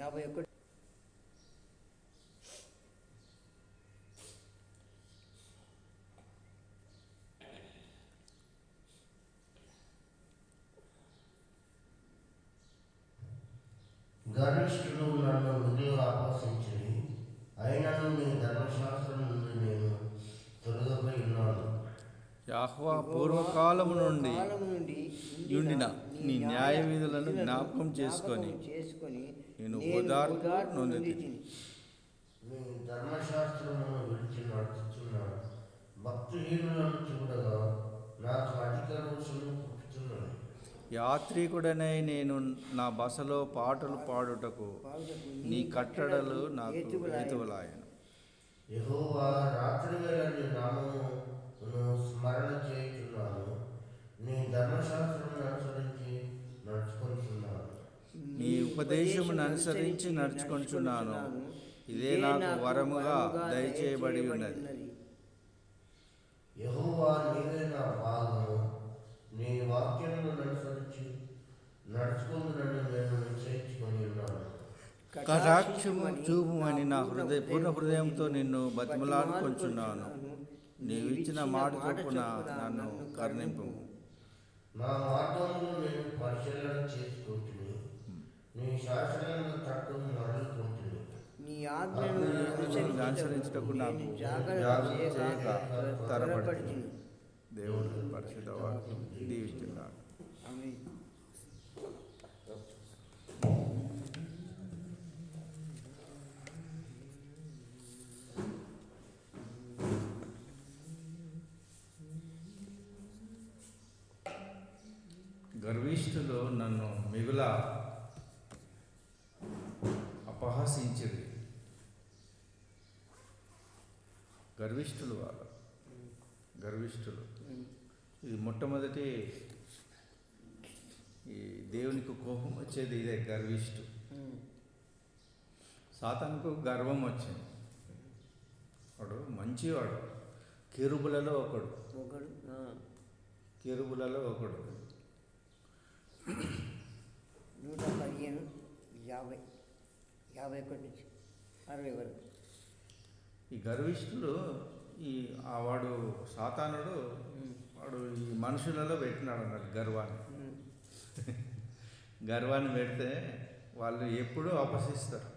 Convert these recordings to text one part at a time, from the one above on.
51. గర్విష్ఠులు నన్ను మిగులు ఆపోషించిరి, అయినను నీ ధర్మశాస్త్రం నుండి నేను తొలగిపోయి ఉన్నాను. యెహోవా పూర్వకాలము నుండి యుండిన నీ న్యాయ విధులను జ్ఞాపకం చేసుకొని నేను ఓదార్పు నొందితిని. నీ ధర్మశాస్త్రమును విడిచి నడుచుచున్నాను. భక్తిహీనులను చూడగా నాకు అధిక రోషము పుట్టుచున్నది. యాత్రికుడనై నేను నా బసలో పాటలు పాడుటకు నీ కట్టడలు నాకు హేతువులాయెను. యెహోవా, రాత్రివేళ నీ నామమును స్మరణ చేయుచున్నాను. నీ ధర్మశాస్త్రమును అనుసరించి నడుచుకొనుచున్నాను. నీ ఉపదేశమును అనుసరించి నడుచుకొనుచున్నాను. ఇదే నాకు వరముగా దయచేయబడి ఉన్నది. యెహోవా, నీవే నా భాగము. నీ వాక్యములను అనుసరించి నడుచుకొనుటకు నేను నిశ్చయించుకొని ఉన్నాను. కటాక్షము చూపుమని నా పూర్ణ హృదయంతో నిన్ను బతిమలాడుకొంచున్నాను. నీవు ఇచ్చిన మాట చొప్పున నన్ను కరుణింపుము. నా మార్గమును నేను పరిశీలన చేసుకుంటుని, నీ శాసనముల తట్టు మరలుకుంటుని. నీ ఆజ్ఞను అనుసరించుటకు నాకు జాగ్రత్త చేయక తరపడుతుంది. దేవుడు పరిశుద్ధ వాక్యం దీవిస్తున్నాడు. ఆమేన్. గర్విష్ఠులు నన్ను మిగుల అపహసించిరి. గర్విష్ఠులు వాళ్ళు, గర్విష్ఠులు. ఇది మొట్టమొదటి ఈ దేవునికి కోపం వచ్చేది ఇదే, గర్విష్ఠు. సాతానుకు గర్వం వచ్చింది. వాడు మంచివాడు, కెరూబులలో ఒకడు. కెరూబులలో ఒకడు. 115, 50, 51 నుంచి 60 వరకు. ఈ గర్విష్ఠుడు వాడు సాతానుడు, వాడు ఈ మనుషులలో పెట్టినాడు అన్నట్టు గర్వాన్ని. గర్వాన్ని పెడితే వాళ్ళు ఎప్పుడూ అపహసిస్తారు.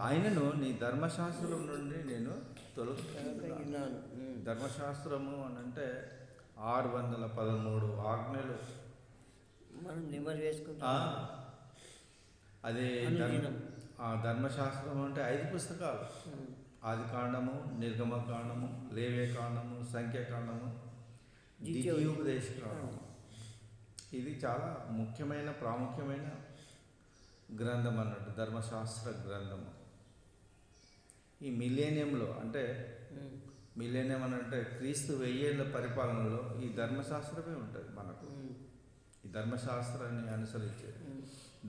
ఆయనను నీ ధర్మశాస్త్రం నుండి నేను తొలగిస్తున్నాను. ధర్మశాస్త్రము అని అంటే 613 ఆజ్ఞలు మనం నెంబర్ వేసుకుంటాం. అదే ధర్మశాస్త్రం అంటే 5 పుస్తకాలు: ఆది కాండము, నిర్గమ కాండము, లేవే కాండము, సంఖ్యాకాండము, ద్వితీయోపదేశ కాండము. ఇది చాలా ముఖ్యమైన ప్రాముఖ్యమైన గ్రంథం అన్నట్టు, ధర్మశాస్త్ర గ్రంథము. ఈ మిలేనియంలో అంటే మిలేనియం అని అంటే క్రీస్తు 1000 ఏళ్ళ పరిపాలనలో ఈ ధర్మశాస్త్రమే ఉంటుంది మనకు. ఈ ధర్మశాస్త్రాన్ని అనుసరించేది.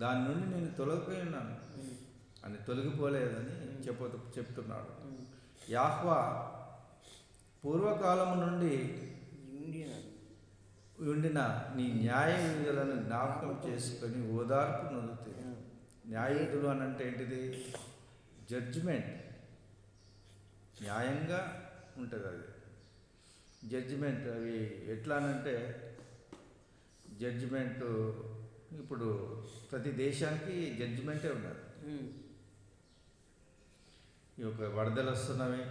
దాని నుండి నేను తొలగిపోయి ఉన్నాను అని, తొలగిపోలేదని చెప్తున్నాడు. యెహోవా పూర్వకాలము నుండి ఉండిన నీ న్యాయ విధులను జ్ఞాపకం చేసుకొని ఓదార్పు నొందుతుంది. న్యాయ విధులు అని అంటే ఏంటిది? జడ్జిమెంట్. న్యాయంగా ఉంటుంది అది జడ్జిమెంట్. అవి ఎట్లా అనంటే జడ్జిమెంటు ఇప్పుడు ప్రతి దేశానికి జడ్జిమెంటే ఉన్నది. ఈ యొక్క వరదలు వస్తున్నవి,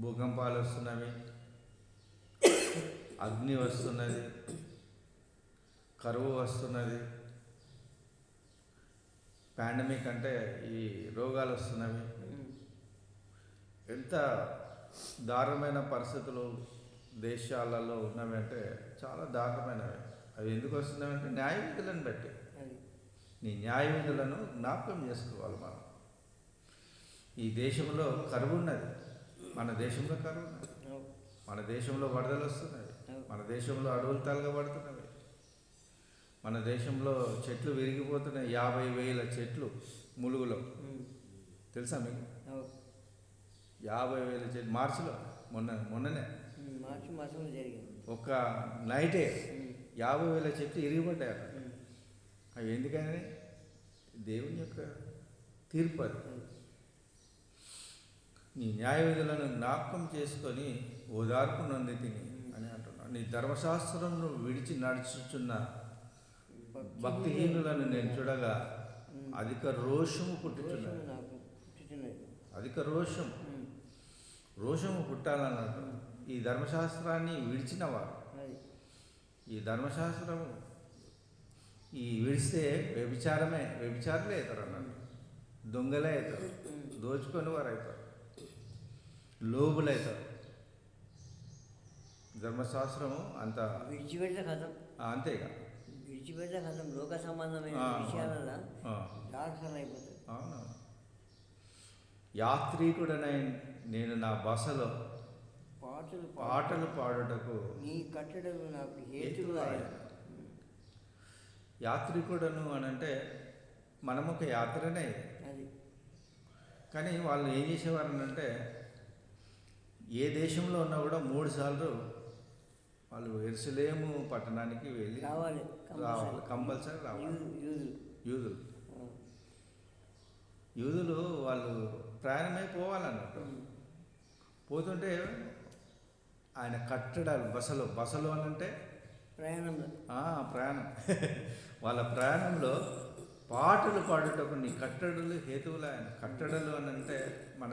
భూకంపాలు వస్తున్నవి, అగ్ని వస్తున్నది, కరువు వస్తున్నది, పాండమిక్ అంటే ఈ రోగాలు వస్తున్నవి. ఎంత దారుణమైన పరిస్థితులు దేశాలలో ఉన్నవి అంటే చాలా దారుణమైనవి. అవి ఎందుకు వస్తున్నాయంటే న్యాయ విధులను బట్టి. నీ న్యాయ విధులను జ్ఞాపకం చేసుకోవాలి మనం. ఈ దేశంలో కరువు ఉన్నది, మన దేశంలో కరువు ఉన్నది, మన దేశంలో వరదలు వస్తున్నాయి, మన దేశంలో అడవులు తలగబడుతున్నవి, మన దేశంలో చెట్లు విరిగిపోతున్నాయి. 50,000 చెట్లు ములుగులో, తెలుసా మీకు? 50,000 చెట్లు మార్చిలో, మొన్ననే మార్చి మాసంలో జరిగింది. ఒక నైటే 50,000 చెట్లు ఇరిగిపడ్డాయి. అవి ఎందుకని దేవుని యొక్క తీర్పు అది. నీ న్యాయ విధులను జ్ఞాపకం చేసుకొని ఓదార్పు నొంది తిని అని అంటున్నాను. నీ ధర్మశాస్త్రం నువ్వు విడిచి నడుచుచున్న భక్తిహీనులను నేను చూడగా అధిక రోషము పుట్టుచున్నది. నాకు పుట్టుచున్నది. అధిక రోషము పుట్టాలన్నట్టు ఈ ధర్మశాస్త్రాన్ని విడిచిన వారు. అది ఈ ధర్మశాస్త్రము ఈ విడిస్తే వ్యభిచారులే అవుతారు అన్నట్టు, దొంగలే అవుతారు, దోచుకొని వారు అవుతారు, లోబులు అవుతారు. ధర్మశాస్త్రము అంత విడిచిపెడితే కథం, అంతేగా, విడిచిపెడితే కథం. లోక సంబంధమైన విషయాలలో దాఖలు అయిపోతుంది. అవును. యాత్రికుడనై నేను నా బసలో పాటలు పాడుటకు నీ కట్టడలు నాకు హేతువుగా యాత్రికుడను అని అంటే మనం ఒక యాత్రనే. అది కానీ వాళ్ళు ఏం చేసేవారు అంటే ఏ దేశంలో ఉన్నా కూడా 3 సార్లు వాళ్ళు యెరూషలేము పట్టణానికి వెళ్ళి రావాలి, కంపల్సరీ రావాలి. యూదులు యూదులు వాళ్ళు ప్రయాణమై పోవాలన్నట్టు. పోతుంటే ఆయన కట్టడాలు బసలు అని అంటే ప్రయాణం వాళ్ళ ప్రయాణంలో పాటలు పాడుటకు నీ కట్టడలు హేతువులు. ఆయన కట్టడలు అని అంటే మన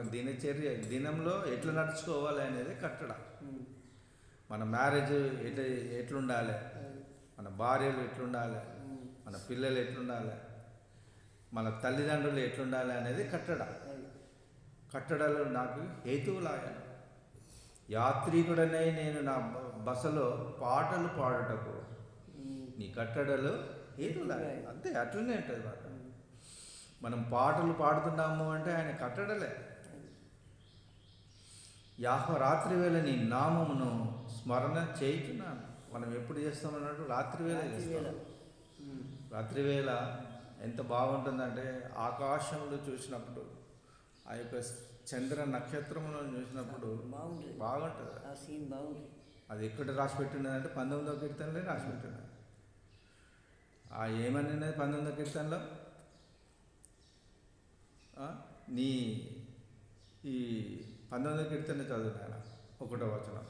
దినంలో ఎట్లా నడుచుకోవాలి అనేది కట్టడ. మన మ్యారేజ్ ఎట్లుండాలి, మన భార్యలు ఎట్లుండాలి, మన పిల్లలు ఎట్లుండాలి, మన తల్లిదండ్రులు ఎట్లుండాలి అనేది కట్టడలు నాకు హేతువులాయన. యాత్రికుడనై నేను నా బసలో పాటలు పాడుటకు నీ కట్టడలు హేతువులాయ. అంతే, అట్లనే ఉంటుంది మాట. మనం పాటలు పాడుతున్నాము అంటే ఆయన కట్టడలే. రాత్రి వేళ నీ నామమును స్మరణ చేయుచున్నాను. మనం ఎప్పుడు చేస్తామన్నట్టు రాత్రి వేళ చేస్తాం. రాత్రి వేళ ఎంత బాగుంటుందంటే ఆకాశంలో చూసినప్పుడు, ఆ యొక్క చంద్ర నక్షత్రములను చూసినప్పుడు బాగుంటుంది. అది ఎక్కడ రాసి పెట్టినదంటే 19వ కీర్తనలో రాసి పెట్టినది. ఏమని 19వ కీర్తనలో నీ ఈ 19వ కీర్తన చదువు ఆయన 1వ వచనం.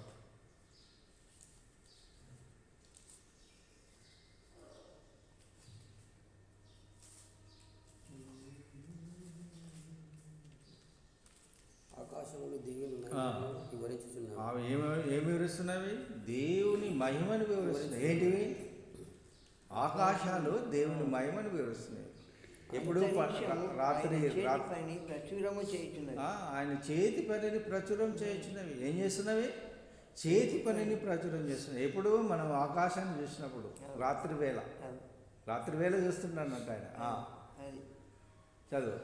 అవి ఏమి వివరిస్తున్నవి? దేవుని మహిమను వివరిస్తున్నాయి. ఏంటివి? ఆకాశాలు దేవుని మహిమను వివరిస్తున్నాయి. ఎప్పుడు రాత్రి ఆయన చేతి పనిని ప్రచురం చేయించినవి. ఏం చేస్తున్నవి? చేతి పనిని ప్రచురం చేస్తున్నవి. ఎప్పుడు మనం ఆకాశాన్ని చూసినప్పుడు రాత్రి వేళ చూస్తున్నానంట ఆయన. చదువు.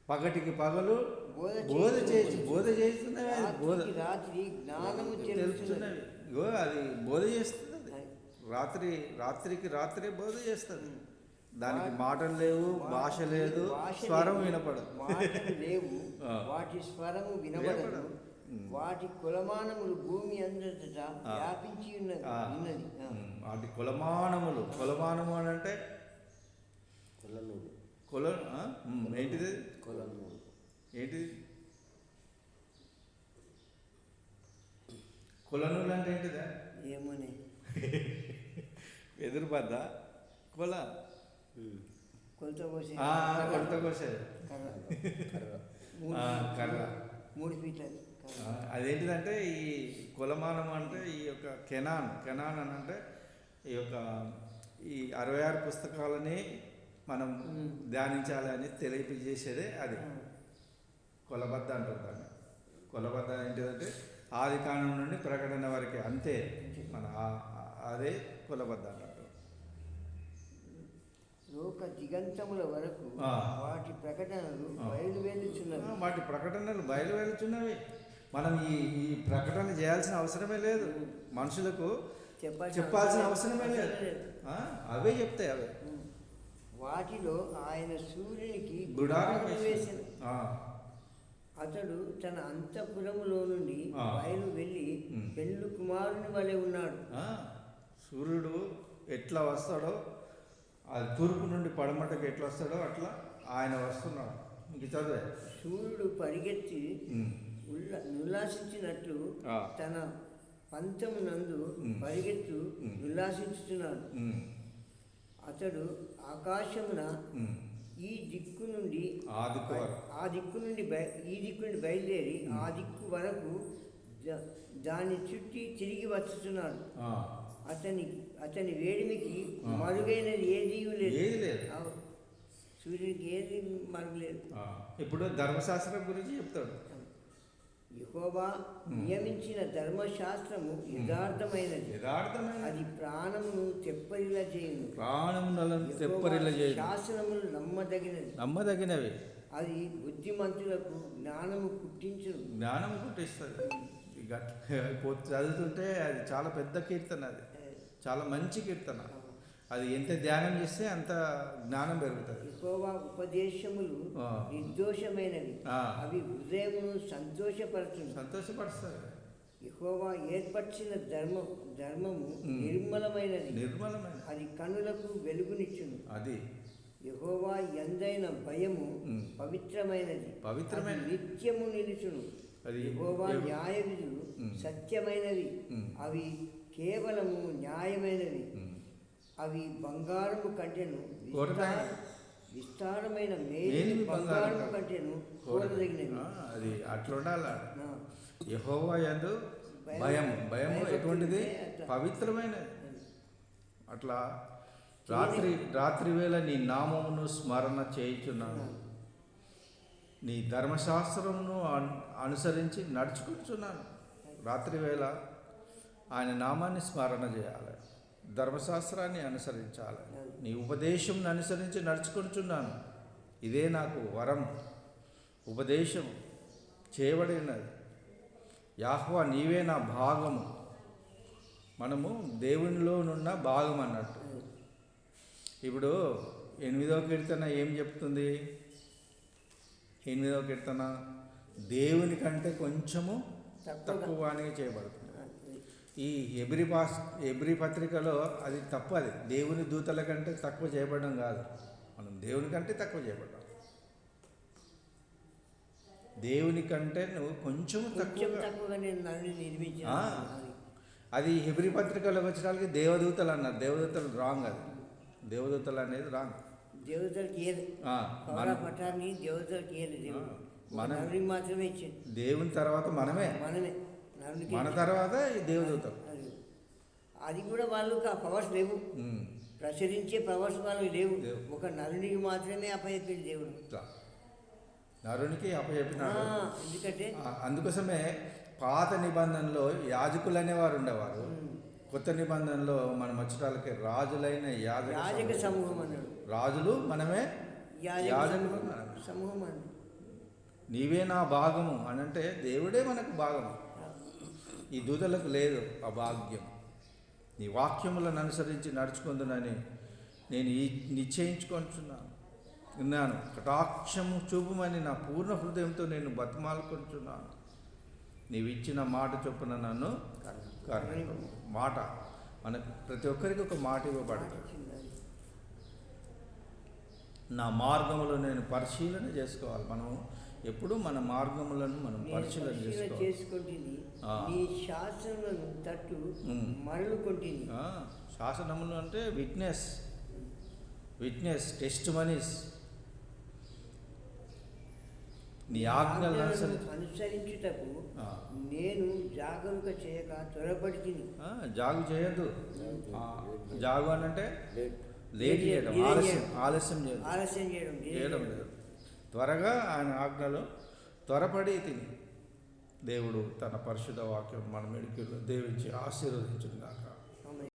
పగటికి పగలు బోధ చేస్తున్నవి. తెలుస్తున్నవి. అది బోధ చేస్తుంది. రాత్రికి బోధ చేస్తుంది. దానికి మాటలు లేవు, భాష లేదు, స్వరం వినపడదు. వాటి స్వరము వినపడదు. వాటి కులమానములు భూమి అంతటా వ్యాపించి ఉన్నది. వాటి కులమానము అని అంటే ఏంటిది? ఏంటిది కులనూలు అంటే ఏంటిదా? ఏమోనే ఎదురుబద్ద కొలత కోసేది కర్ర 3 ఫీట్ల. అదేంటిదంటే ఈ కులమానం అంటే ఈ యొక్క కెనాన్ అని అంటే ఈ యొక్క ఈ 66 పుస్తకాలని మనం ధ్యానించాలని తెలియజేసేదే అది కొలబద్ద అంటారు దాన్ని. కొలబద్ద ఏంటిదంటే ఆది కాండం నుండి ప్రకటన వరకే, అంతే. మన అదే కొలబద్ద అన్నట్టు. లోక దిగంతముల వరకు వాటి ప్రకటనలు బయలువెళ్ళుచున్నవి. మనం ఈ ప్రకటన చేయాల్సిన అవసరమే లేదు. మనుషులకు చెప్పాల్సిన అవసరమే లేదు. అవే చెప్తాయి. అవే వాటిలో ఆయన సూర్యునికి గుడారం వేసిన అతడు తన అంతఃపురములో నుండి బయలు వెళ్ళి పెళ్ళు కుమారుని వలె ఉన్నాడు. సూర్యుడు ఎట్లా వస్తాడో అది తూర్పు నుండి పడమటకి ఎట్లా వస్తాడో అట్లా ఆయన వస్తున్నాడు. ఇంక చదివే. సూర్యుడు పరిగెత్తి ఉల్లాసించినట్లు ఆ. తన పంతము నందు పరిగెత్తు ఉల్లాసించుతున్నాడు. అతడు ఆకాశమున ఈ దిక్కు నుండి ఈ దిక్కు నుండి బయలుదేరి ఆ దిక్కు వరకు దాన్ని చుట్టి తిరిగి వచ్చుతున్నాడు. అతని వేడిమికి మరుగైనది ఏదీ లేదు. సూర్యుడికి ఏది మరుగులేదు. ఇప్పుడు ధర్మశాస్త్రం గురించి చెప్తాడు. యెహోవా నియమించిన ధర్మశాస్త్రము యథార్థమైనది. అది ప్రాణమును తెప్పరిలా చేయును. శాసనములు నమ్మదగినవి. అది బుద్ధిమంతులకు జ్ఞానము పుట్టిస్తుంది. ఇక చదువుతుంటే అది చాలా పెద్ద కీర్తన, అది చాలా మంచి కీర్తన. అది ఎంత ధ్యానం చేస్తే అంత జ్ఞానం పెరుగుతుంది. యెహోవా ఉపదేశములు నిర్దోషమైనవి, అవి హృదయమును సంతోషపరుస్తుంది. యెహోవా ఏర్పరిచిన ధర్మము నిర్మలమైనది, అది కనులకు వెలుగునిచ్చును. అది యెహోవా యందైన భయము పవిత్రమైనది, నిత్యము నిలుచును. యెహోవా న్యాయ విధులు సత్యమైనవి, అవి కేవలము న్యాయమైనవి. అవి బంగారము కంటేను విస్తారమైన మేలు బంగారము కంటేను కోరదగినవి. అది అట్లా ఉండాలి. యెహోవా యందు భయము ఎటువంటిది? పవిత్రమైనది. అట్లా రాత్రి వేళ నీ నామమును స్మరణ చేయుచున్నాను, నీ ధర్మశాస్త్రమును అనుసరించి నడుచుకుంటున్నాను. రాత్రి వేళ ఆయన నామాన్ని స్మరణ చేయాలి, ధర్మశాస్త్రాన్ని అనుసరించాలి, నీ ఉపదేశం అనుసరించి నడుచుకుంటున్నాను. ఇదే నాకు వరం, ఉపదేశం చేయబడినది. యెహోవా నీవే నా భాగము. మనము దేవునిలోనున్న భాగం అన్నట్టు. ఇప్పుడు 8వ కీర్తన ఏం చెప్తుంది? 8వ కీర్తన దేవుని కంటే కొంచెము తక్కువగానే చేయబడుతుంది. ఈ ఎబ్రీ పత్రికలో అది తప్పు. అది దేవుని దూతల కంటే తక్కువ చేయబడడం కాదు, మనం దేవుని కంటే తక్కువ చేయబడ్డాం. దేవుని కంటే నువ్వు కొంచెం తక్కువగా అది ఎబ్రీ పత్రికలోకి వచ్చడానికి దేవదూతలు అన్నారు. దేవదూతలు రాంగ్. అది దేవదూతలు అనేది రాంగ్. దేవుని తర్వాత మనమే, మన తర్వాత ఈ దేవదూతలు. అది కూడా వాళ్ళకి ఆ పవర్స్ లేవు, ప్రచురించే పవర్స్ వాళ్ళకి లేవు. ఒక నరునికి మాత్రమే అప్పచెప్పింది దేవుడు, నరునికి అప్పచెప్పినాడు. ఎందుకంటే అందుకోసమే పాత నిబంధనలో యాజకులు అనేవారు ఉండేవారు. కొత్త నిబంధనలో మనం వచ్చేటాలకి రాజులైన యాజక సమూహం అన్నాడు. రాజులు మనమే, యాజకులు సమూహం అన్నాడు. నీవే నా భాగము అని అంటే దేవుడే మనకు భాగము. ఈ దూతలకు లేదు ఆ భాగ్యం. నీ వాక్యములను అనుసరించి నడుచుకుందునని నేను నిశ్చయించుకుంటున్నాను. కటాక్షము చూపుమని నా పూర్ణ హృదయంతో నేను బతిమాలుకుంటున్నాను. నీవు ఇచ్చిన మాట చొప్పున నన్ను మాట. మనకు ప్రతి ఒక్కరికి ఒక మాట ఇవ్వబడుతుంది. నా మార్గములో నేను పరిశీలన చేసుకోవాలి. మనం ఎప్పుడు మన మార్గములను మనం పరిశీలన చేసుకుంటుంది. శాసనములను తట్టు మరలుకుంటుంది. శాసనములు అంటే విట్నెస్ టెస్ట్ మనీస్. నీ ఆజ్ఞలను అనుసరించుటకు నేను జాగరూక చేయక త్వరపడితిని. జాగు చేయొద్దు. జాగు అని అంటే లేట్ చేయడం, ఆలస్యం చేయడం లేదు. త్వరగా ఆయన ఆజ్ఞలో త్వరపడి తిని. దేవుడు తన పరిశుద్ధ వాక్యం మన మెడికల్లో దీవించి ఆశీర్వదించుగాక.